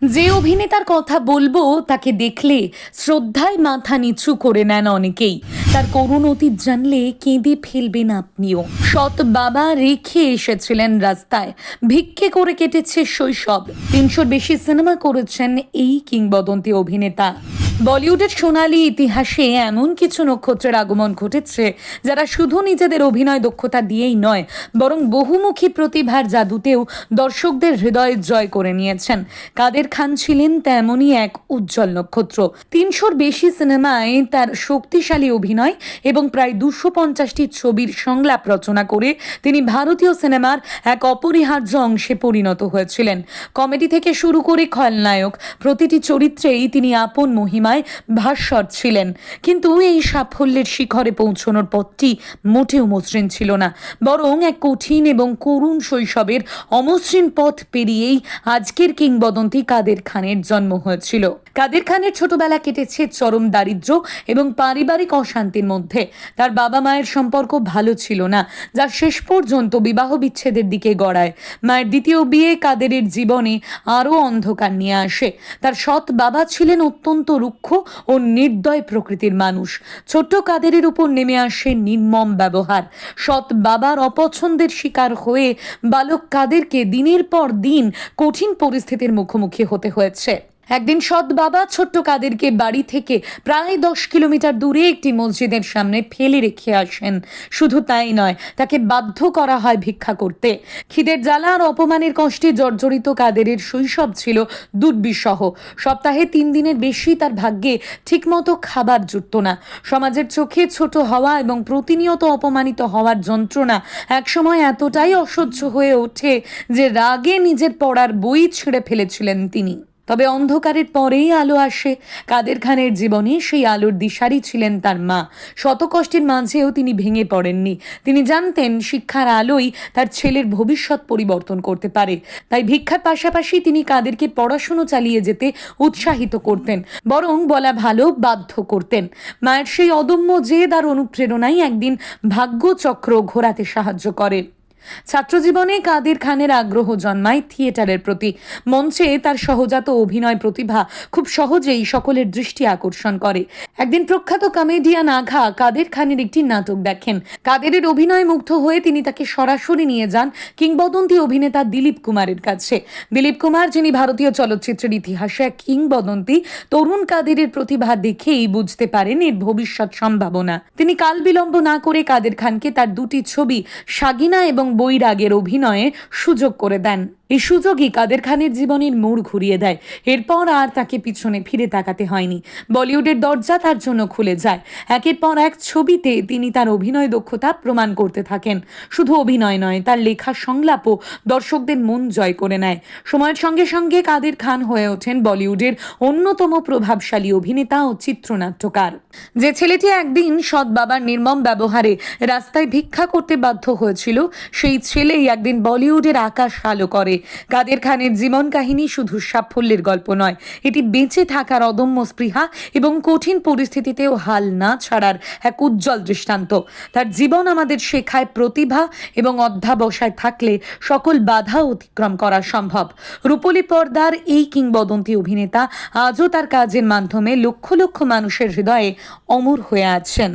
যে অভিনেতার কথা বলবো তাকে দেখলে শ্রদ্ধায় মাথা নিচু করে নেন অনেকেই। তার করুণ অতীত জানলে কেঁদে ফেলবেন আপনিও। সৎ বাবা রেখে এসেছিলেন রাস্তায়, ভিক্ষে করে কেটেছে শৈশব। ৩০০-র বেশি সিনেমা করেছেন এই কিংবদন্তি অভিনেতা। বলিউডের সোনালী ইতিহাসে এমন কিছু নক্ষত্রের আগমন ঘটেছে যারা শুধু নিজেদের অভিনয় দক্ষতা দিয়েই নয়, বরং বহুমুখী প্রতিভার জাদুতেও দর্শকদের হৃদয় জয় করে নিয়েছেন। কাদের খান ছিলেন তেমনই এক উজ্জ্বল নক্ষত্র। ৩০০-র বেশি সিনেমায় তার শক্তিশালী অভিনয় এবং প্রায় ২৫০টি ছবির সংলাপ রচনা করে তিনি ভারতীয় সিনেমার এক অপরিহার্য অংশে পরিণত হয়েছিলেন। কমেডি থেকে শুরু করে খলনায়ক, প্রতিটি চরিত্রেই তিনি আপন মহিমায় ভাস্বর ছিলেন। কিন্তু এই সাফল্যের শিখরে পৌঁছানোর পথটি মোটেও মসৃণ ছিল না, বরং এক কঠিন এবং করুণ শৈশবের অমসৃণ পথ পেরিয়েই আজকের কিংবদন্তি কাদের খানের জন্ম হয়েছিল। কাদের খানের ছোটবেলা কেটেছে চরম দারিদ্র্য এবং পারিবারিক অশান্তির মধ্যে। তার বাবা মায়ের সম্পর্ক ভালো ছিল না, যা শেষ পর্যন্ত বিবাহ বিচ্ছেদের দিকে গড়ায়। মায়ের দ্বিতীয় বিয়ে কাদেরের জীবনে আরও অন্ধকার নিয়ে আসে। তার সৎ বাবা ছিলেন অত্যন্ত রুক্ষ ও নির্দয় প্রকৃতির মানুষ। ছোট্ট কাদেরের উপর নেমে আসে নির্মম ব্যবহার। সৎ বাবার অপছন্দের শিকার হয়ে বালক কাদেরকে দিনের পর দিন কঠিন পরিস্থিতির মুখোমুখি হতে হয়েছে। একদিন সৎ বাবা ছোট্ট কাদেরকে বাড়ি থেকে প্রায় ১০ কিলোমিটার দূরে একটি মসজিদের সামনে ফেলে রেখে আসেন। শুধু তাই নয়, তাকে বাধ্য করা হয় ভিক্ষা করতে। খিদের জ্বালা আর অপমানের কষ্টে জর্জরিত কাদেরের শৈশব ছিল দুর্বিষহ। সপ্তাহে ৩ দিনের বেশি তার ভাগ্যে ঠিকমতো খাবার জুটত না। সমাজের চোখে ছোট হওয়া এবং প্রতিনিয়ত অপমানিত হওয়ার যন্ত্রণা একসময় এতটাই অসহ্য হয়ে ওঠে যে রাগে নিজের পড়ার বই ছিঁড়ে ফেলেছিলেন তিনি। তবে অন্ধকারের পরেই আলো আসে। কাদের খানের জীবনে সেই আলোর দিশারি ছিলেন তার মা। শত কষ্টের মাঝেও তিনি ভেঙে পড়েননি। তিনি জানতেন শিক্ষার আলোই তার ছেলের ভবিষ্যৎ পরিবর্তন করতে পারে। তাই ভিক্ষার পাশাপাশি তিনি কাদেরকে পড়াশুনো চালিয়ে যেতে উৎসাহিত করতেন, বরং বলা ভালো বাধ্য করতেন। মায়ের সেই অদম্য জেদ আর অনুপ্রেরণাই একদিন ভাগ্যচক্র ঘোরাতে সাহায্য করে। ছাত্রজীবনে কাদের খানের আগ্রহ জন্মায় থিয়েটারের প্রতি। মঞ্চে তার সহজাত অভিনয় প্রতিভা খুব সহজেই সকলের দৃষ্টি আকর্ষণ করে। একদিন প্রখ্যাত কমেডিয়ান আঘা কাদের খানের একটি নাটক দেখেন। কাদেরের অভিনয় মুগ্ধ হয়ে তিনি তাকে সরাসরি নিয়ে যান কিংবদন্তি অভিনেতা দিলীপ কুমারের কাছে। দিলীপ কুমার, যিনি ভারতীয় চলচ্চিত্রের ইতিহাসে এক কিংবদন্তি, তরুণ কাদেরের প্রতিভা দেখেই বুঝতে পারেন এর ভবিষ্যৎ সম্ভাবনা। তিনি কাল বিলম্ব না করে কাদের খানকে তার দুটি ছবি সাগিনা এবং বৈরাগের অভিনয়ে সুযোগ করে দেন। এই সুযোগই কাদের খানের জীবনের মোড় ঘুরিয়ে দেয়। এরপর আর তাকে পিছনে ফিরে তাকাতে হয়নি। বলিউডের দরজা তার জন্য খুলে যায়। একের পর এক ছবিতে তিনি তার অভিনয় দক্ষতা প্রমাণ করতে থাকেন। শুধু অভিনয় নয়, তার লেখা সংলাপও দর্শকদের মন জয় করে নেয়। সময়ের সঙ্গে সঙ্গে কাদের খান হয়ে ওঠেন বলিউডের অন্যতম প্রভাবশালী অভিনেতা ও চিত্রনাট্যকার। যে ছেলেটি একদিন সৎ বাবার নির্মম ব্যবহারে রাস্তায় ভিক্ষা করতে বাধ্য হয়েছিল, সেই ছেলেই একদিন বলিউডের আকাশ আলো করে। কাদের খানের জীবন কাহিনী শুধু সাফল্যের গল্প নয়, এটি বেঁচে থাকার অদম্য স্পৃহা এবং কঠিন পরিস্থিতিতেও হাল না ছাড়ার এক উজ্জ্বল দৃষ্টান্ত। তার জীবন আমাদের শেখায় প্রতিভা এবং অধ্যাবসায় থাকলে সকল বাধা অতিক্রম করা সম্ভব। রূপলী পর্দার এই কিংবদন্তি অভিনেতা আজও তার কাজের মাধ্যমে লক্ষ লক্ষ মানুষের হৃদয়ে অমর হয়ে আছেন।